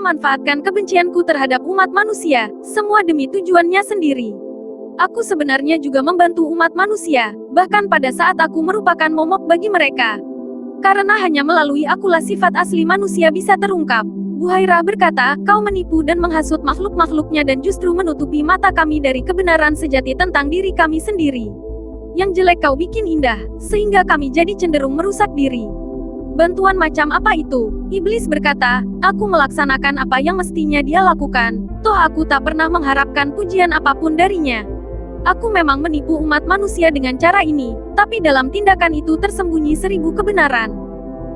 memanfaatkan kebencianku terhadap umat manusia, semua demi tujuannya sendiri. Aku sebenarnya juga membantu umat manusia, bahkan pada saat aku merupakan momok bagi mereka. Karena hanya melalui akulah sifat asli manusia bisa terungkap. Buhairah berkata, kau menipu dan menghasut makhluk-makhluknya dan justru menutupi mata kami dari kebenaran sejati tentang diri kami sendiri. Yang jelek kau bikin indah, sehingga kami jadi cenderung merusak diri. Bantuan macam apa itu? Iblis berkata, aku melaksanakan apa yang mestinya dia lakukan, toh aku tak pernah mengharapkan pujian apapun darinya. Aku memang menipu umat manusia dengan cara ini, tapi dalam tindakan itu tersembunyi 1000 kebenaran.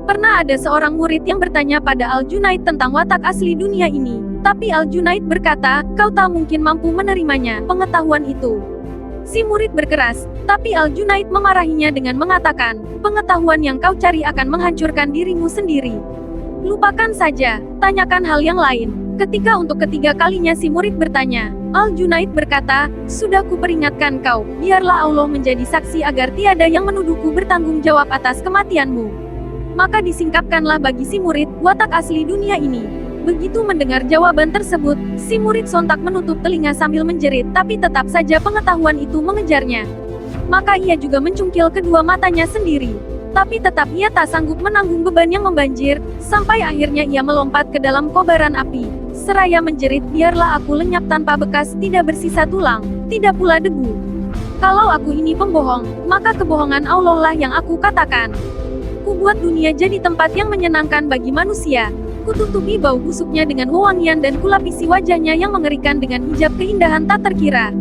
Pernah ada seorang murid yang bertanya pada Al-Junaid tentang watak asli dunia ini, tapi Al-Junaid berkata, kau tak mungkin mampu menerimanya, pengetahuan itu. Si murid berkeras, tapi Al-Junaid memarahinya dengan mengatakan, pengetahuan yang kau cari akan menghancurkan dirimu sendiri. Lupakan saja, tanyakan hal yang lain. Ketika untuk ketiga kalinya si murid bertanya, Al-Junaid berkata, sudah kuperingatkan kau, biarlah Allah menjadi saksi agar tiada yang menuduhku bertanggung jawab atas kematianmu. Maka disingkapkanlah bagi si murid, watak asli dunia ini. Begitu mendengar jawaban tersebut, si murid sontak menutup telinga sambil menjerit, tapi tetap saja pengetahuan itu mengejarnya. Maka ia juga mencungkil kedua matanya sendiri. Tapi tetap ia tak sanggup menanggung beban yang membanjir, sampai akhirnya ia melompat ke dalam kobaran api. Seraya menjerit, biarlah aku lenyap tanpa bekas, tidak bersisa tulang, tidak pula debu. Kalau aku ini pembohong, maka kebohongan Allah lah yang aku katakan. Kubuat dunia jadi tempat yang menyenangkan bagi manusia. Kututupi bau busuknya dengan wewangian dan kulapisi wajahnya yang mengerikan dengan hijab keindahan tak terkira.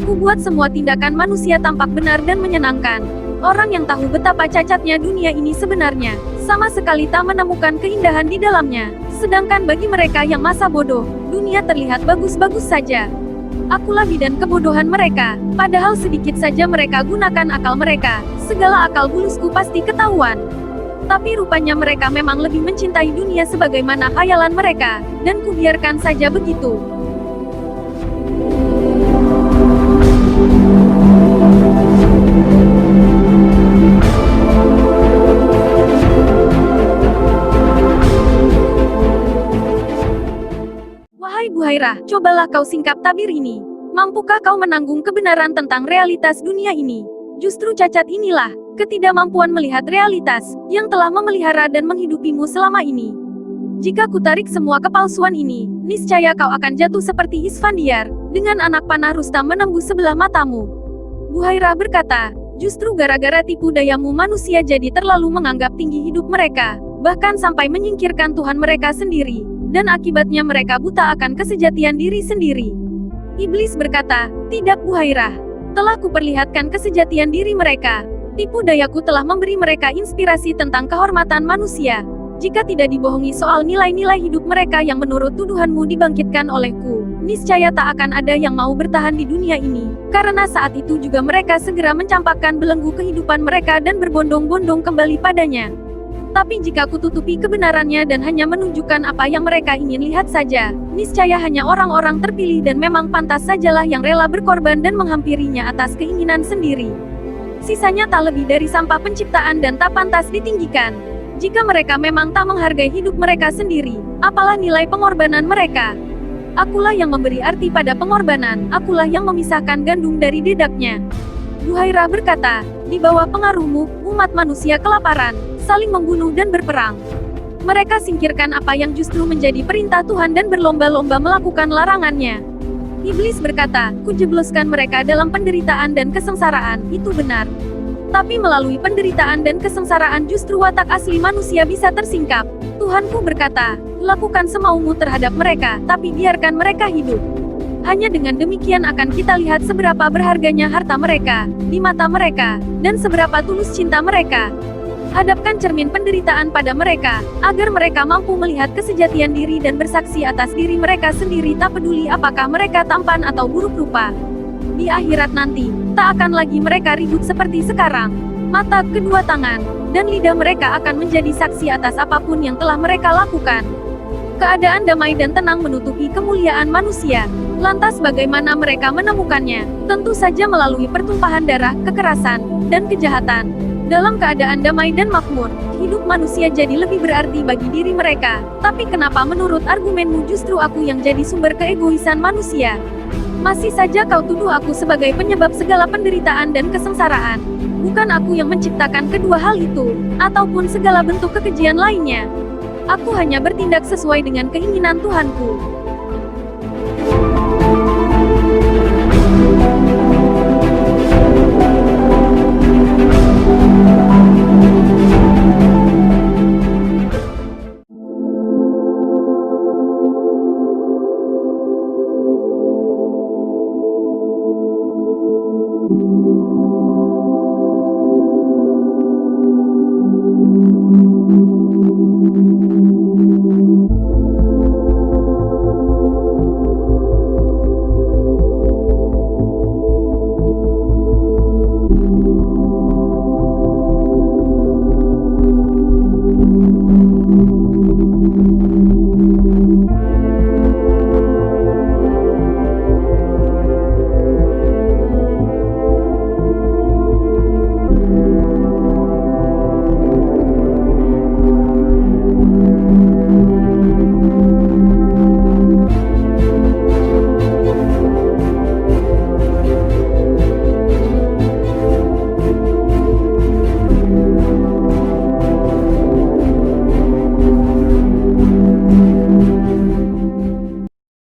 Kubuat semua tindakan manusia tampak benar dan menyenangkan. Orang yang tahu betapa cacatnya dunia ini sebenarnya, sama sekali tak menemukan keindahan di dalamnya. Sedangkan bagi mereka yang masa bodoh, dunia terlihat bagus-bagus saja. Akulah bidan kebodohan mereka, padahal sedikit saja mereka gunakan akal mereka, segala akal bulusku pasti ketahuan. Tapi rupanya mereka memang lebih mencintai dunia sebagaimana khayalan mereka, dan kubiarkan saja begitu. Wahai Buhairah, cobalah kau singkap tabir ini. Mampukah kau menanggung kebenaran tentang realitas dunia ini? Justru cacat inilah, ketidakmampuan melihat realitas, yang telah memelihara dan menghidupimu selama ini. Jika kutarik semua kepalsuan ini, niscaya kau akan jatuh seperti Isfandiar, dengan anak panah Rustam menembus sebelah matamu. Buhairah berkata, justru gara-gara tipu dayamu manusia jadi terlalu menganggap tinggi hidup mereka, bahkan sampai menyingkirkan Tuhan mereka sendiri, dan akibatnya mereka buta akan kesejatian diri sendiri. Iblis berkata, tidak Buhairah. Telah kuperlihatkan kesejatian diri mereka. Tipu dayaku telah memberi mereka inspirasi tentang kehormatan manusia. Jika tidak dibohongi soal nilai-nilai hidup mereka yang menurut tuduhanmu dibangkitkan olehku, niscaya tak akan ada yang mau bertahan di dunia ini. Karena saat itu juga mereka segera mencampakkan belenggu kehidupan mereka dan berbondong-bondong kembali padanya. Tapi jika kututupi kebenarannya dan hanya menunjukkan apa yang mereka ingin lihat saja, niscaya hanya orang-orang terpilih dan memang pantas sajalah yang rela berkorban dan menghampirinya atas keinginan sendiri. Sisanya tak lebih dari sampah penciptaan dan tak pantas ditinggikan. Jika mereka memang tak menghargai hidup mereka sendiri, apalah nilai pengorbanan mereka? Akulah yang memberi arti pada pengorbanan, akulah yang memisahkan gandum dari dedaknya. Buhairah berkata, di bawah pengaruhmu, umat manusia kelaparan, saling membunuh dan berperang. Mereka singkirkan apa yang justru menjadi perintah Tuhan dan berlomba-lomba melakukan larangannya. Iblis berkata, kujebloskan mereka dalam penderitaan dan kesengsaraan, itu benar. Tapi melalui penderitaan dan kesengsaraan justru watak asli manusia bisa tersingkap. Tuhanku berkata, lakukan semaumu terhadap mereka, tapi biarkan mereka hidup. Hanya dengan demikian akan kita lihat seberapa berharganya harta mereka, di mata mereka, dan seberapa tulus cinta mereka. Hadapkan cermin penderitaan pada mereka, agar mereka mampu melihat kesejatian diri dan bersaksi atas diri mereka sendiri tak peduli apakah mereka tampan atau buruk rupa. Di akhirat nanti, tak akan lagi mereka ribut seperti sekarang. Mata, kedua tangan, dan lidah mereka akan menjadi saksi atas apapun yang telah mereka lakukan. Keadaan damai dan tenang menutupi kemuliaan manusia. Lantas bagaimana mereka menemukannya? Tentu saja melalui pertumpahan darah, kekerasan, dan kejahatan. Dalam keadaan damai dan makmur, hidup manusia jadi lebih berarti bagi diri mereka. Tapi kenapa menurut argumenmu justru aku yang jadi sumber keegoisan manusia? Masih saja kau tuduh aku sebagai penyebab segala penderitaan dan kesengsaraan. Bukan aku yang menciptakan kedua hal itu, ataupun segala bentuk kekejian lainnya. Aku hanya bertindak sesuai dengan keinginan Tuhanku.